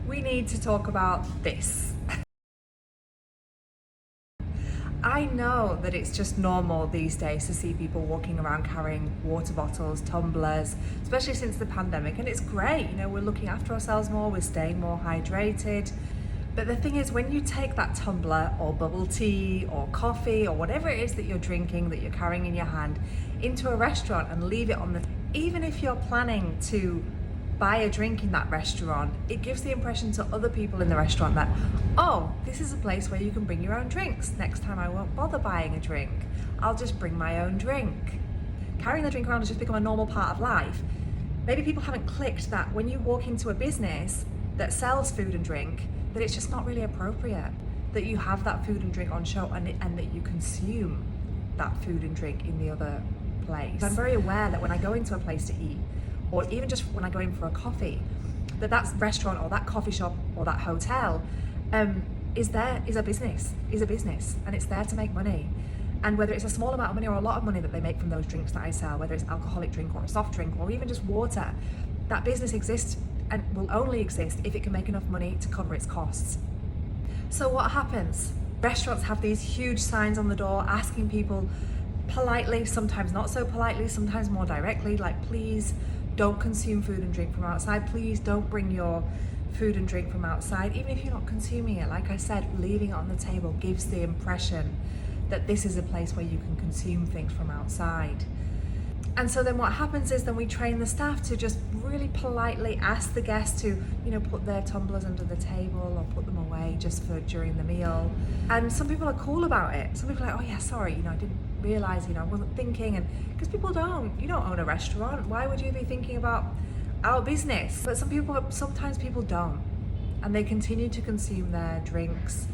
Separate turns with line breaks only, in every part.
we need to talk about this. I know that it's just normal these days to see people walking around carrying water bottles, tumblers, especially since the pandemic, and it's great, you know, we're looking after ourselves more, we're staying more hydrated. But the thing is, when you take that tumbler or bubble tea or coffee or whatever it is that you're drinking, that you're carrying in your hand, into a restaurant and leave it on the, even if you're planning to buy a drink in that restaurant, it gives the impression to other people in the restaurant that, oh, this is a place where you can bring your own drinks. Next time I won't bother buying a drink. I'll just bring my own drink. Carrying the drink around has just become a normal part of life. Maybe people haven't clicked that when you walk into a business that sells food and drink, that it's just not really appropriate that you have that food and drink on show and that you consume that food and drink in the other place. I'm very aware that when I go into a place to eat, or even just when I go in for a coffee, that restaurant or that coffee shop or that hotel is a business, and it's there to make money. And whether it's a small amount of money or a lot of money that they make from those drinks that I sell, whether it's alcoholic drink or a soft drink or even just water, that business exists and will only exist if it can make enough money to cover its costs. So what happens? Restaurants have these huge signs on the door asking people politely, sometimes not so politely, sometimes more directly, like, please don't consume food and drink from outside. Please don't bring your food and drink from outside. Even if you're not consuming it, like I said, leaving it on the table gives the impression that this is a place where you can consume things from outside. And so then what happens is then we train the staff to just really politely ask the guests to, you know, put their tumblers under the table or put them away just for during the meal. And some people are cool about it. Some people are like, oh yeah, sorry, you know, I didn't realize, you know, I wasn't thinking. And because you don't own a restaurant. Why would you be thinking about our business? But sometimes people don't. And they continue to consume their drinks,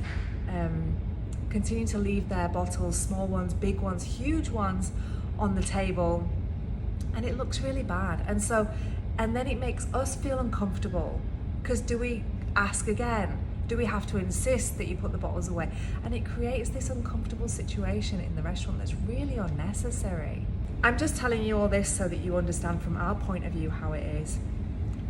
continue to leave their bottles, small ones, big ones, huge ones, on the table. And it looks really bad. And then it makes us feel uncomfortable, because do we ask again? Do we have to insist that you put the bottles away? And it creates this uncomfortable situation in the restaurant that's really unnecessary. I'm just telling you all this so that you understand from our point of view how it is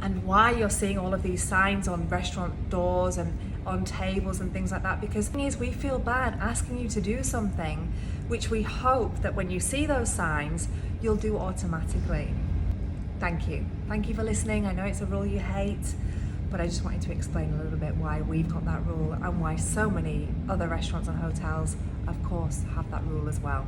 and why you're seeing all of these signs on restaurant doors and on tables and things like that, because the thing is, we feel bad asking you to do something which we hope that when you see those signs, you'll do automatically. Thank you for listening. I know it's a rule you hate, but I just wanted to explain a little bit why we've got that rule and why so many other restaurants and hotels, of course, have that rule as well.